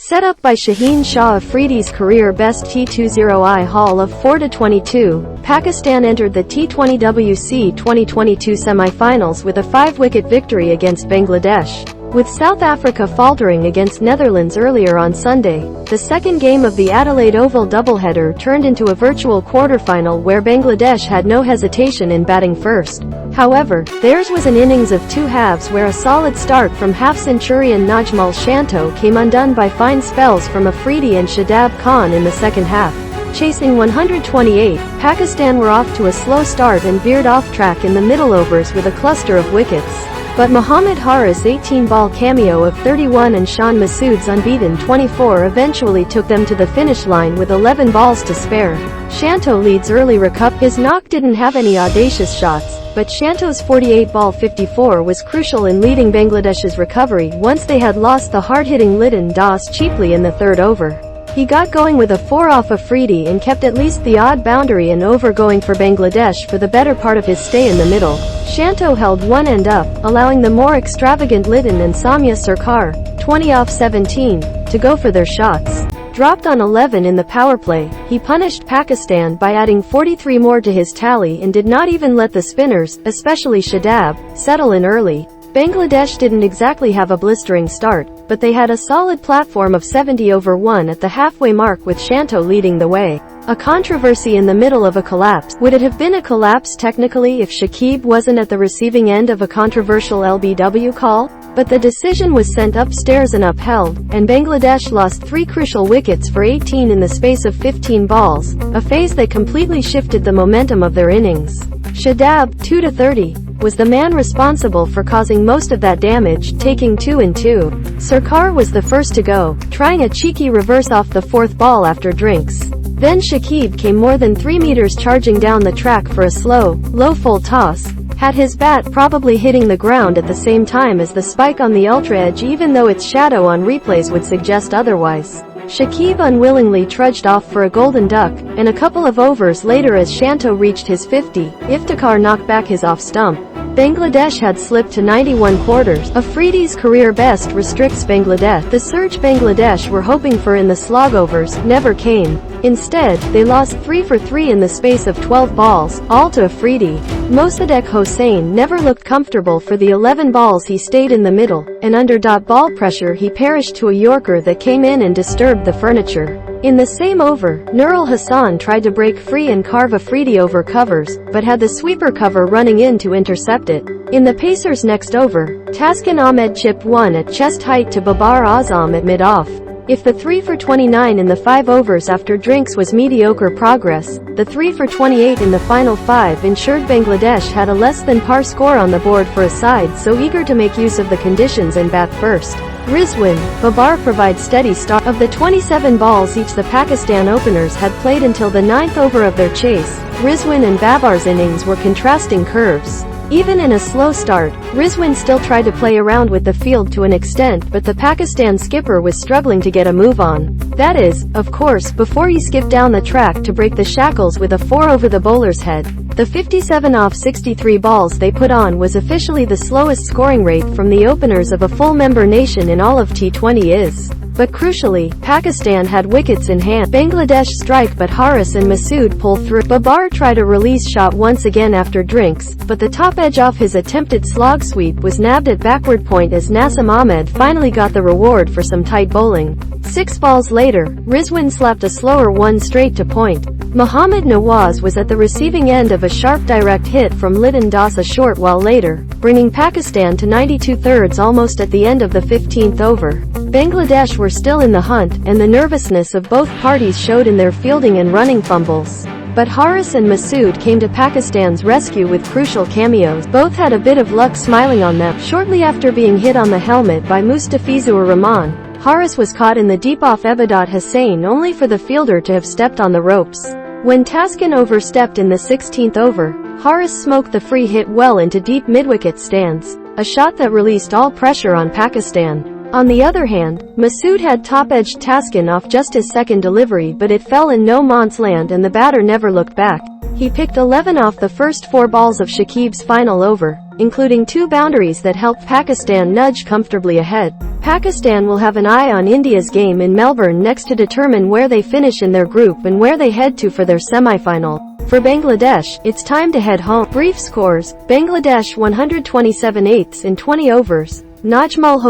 Set up by Shaheen Shah Afridi's career-best T20I haul of 4-22, Pakistan entered the T20 WC 2022 semifinals with a 5-wicket victory against Bangladesh, with South Africa faltering against Netherlands earlier on Sunday. The second game of the Adelaide Oval doubleheader turned into a virtual quarterfinal where Bangladesh had no hesitation in batting first. However, theirs was an innings of two halves where a solid start from half-centurion Najmul Shanto came undone by fine spells from Afridi and Shadab Khan in the second half. Chasing 128, Pakistan were off to a slow start and veered off track in the middle overs with a cluster of wickets. But Mohammad Haris' 18-ball cameo of 31 and Shan Masood's unbeaten 24 eventually took them to the finish line with 11 balls to spare. Shanto leads early recovery. His knock didn't have any audacious shots, but Shanto's 48-ball 54 was crucial in leading Bangladesh's recovery once they had lost the hard-hitting Litton cheaply in the third over. He got going with a 4 off Afridi and kept at least the odd boundary and over going for Bangladesh for the better part of his stay in the middle. Shanto held one end up, allowing the more extravagant Litton and Soumya Sarkar, 20 off 17, to go for their shots. Dropped on 11 in the power play, he punished Pakistan by adding 43 more to his tally and did not even let the spinners, especially Shadab, settle in early. Bangladesh didn't exactly have a blistering start, but they had a solid platform of 70 over 1 at the halfway mark with Shanto leading the way. A controversy in the middle of a collapse. Would it have been a collapse technically if Shakib wasn't at the receiving end of a controversial LBW call? But the decision was sent upstairs and upheld, and Bangladesh lost 3 crucial wickets for 18 in the space of 15 balls, a phase that completely shifted the momentum of their innings. Shadab, 2-30, was the man responsible for causing most of that damage, taking 2 and 2. Sarkar was the first to go, trying a cheeky reverse off the 4th ball after drinks. Then Shakib came more than 3 meters charging down the track for a slow, low full toss, had his bat probably hitting the ground at the same time as the spike on the ultra edge even though its shadow on replays would suggest otherwise. Shakib unwillingly trudged off for a golden duck, and a couple of overs later as Shanto reached his 50, Iftikhar knocked back his off-stump. Bangladesh had slipped to 91 quarters. Afridi's career best restricts Bangladesh. The surge Bangladesh were hoping for in the slog-overs never came. Instead, they lost 3 for 3 in the space of 12 balls, all to Afridi. Mosaddek Hossain never looked comfortable for the 11 balls he stayed in the middle, and under ball pressure he perished to a Yorker that came in and disturbed the furniture. In the same over, Nurul Hasan tried to break free and carve Afridi over covers, but had the sweeper cover running in to intercept it. In the Pacers' next over, Taskin Ahmed chipped one at chest height to Babar Azam at mid-off. If the 3 for 29 in the 5 overs after drinks was mediocre progress, the 3 for 28 in the final 5 ensured Bangladesh had a less than par score on the board for a side so eager to make use of the conditions and bat first. Rizwan, Babar provide steady start. Of the 27 balls each the Pakistan openers had played until the 9th over of their chase, Rizwan and Babar's innings were contrasting curves. Even in a slow start, Rizwan still tried to play around with the field to an extent but the Pakistan skipper was struggling to get a move on. That is, of course, before he skipped down the track to break the shackles with a 4 over the bowler's head. The 57 off 63 balls they put on was officially the slowest scoring rate from the openers of a full member nation in all of T20 is. But crucially, Pakistan had wickets in hand. Bangladesh strike but Haris and Masood pull through. Babar tried a release shot once again after drinks, but the top edge off his attempted slog-sweep was nabbed at backward point as Nasum Ahmed finally got the reward for some tight bowling. 6 balls later, Rizwan slapped a slower one straight to point. Mohammad Nawaz was at the receiving end of a sharp direct hit from Litton a short while later, bringing Pakistan to 92 thirds almost at the end of the 15th over. Bangladesh were still in the hunt, and the nervousness of both parties showed in their fielding and running fumbles. But Haris and Masood came to Pakistan's rescue with crucial cameos. Both had a bit of luck smiling on them. Shortly after being hit on the helmet by Mustafizur Rahman, Haris was caught in the deep off Babar Azam only for the fielder to have stepped on the ropes. When Taskin overstepped in the 16th over, Haris smoked the free hit well into deep mid-wicket stands, a shot that released all pressure on Pakistan. On the other hand, Masood had top-edged Taskin off just his second delivery but it fell in no man's land and the batter never looked back. He picked 11 off the first 4 balls of Shakib's final over, including 2 boundaries that helped Pakistan nudge comfortably ahead. Pakistan will have an eye on India's game in Melbourne next to determine where they finish in their group and where they head to for their semi-final. For Bangladesh, it's time to head home. Brief scores: Bangladesh 127 in 20 overs. Najmul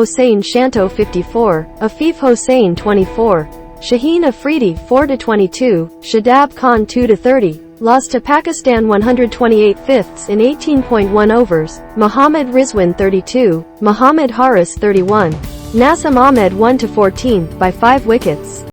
Shanto 54, Iftikhar Hossain 24. Shaheen Afridi 4-22, Shadab Khan 2-30. Lost to Pakistan 128 fifths in 18.1 overs. Mohammad Rizwan 32, Mohammad Haris 31. Nasum Ahmed 1-14, by 5 wickets.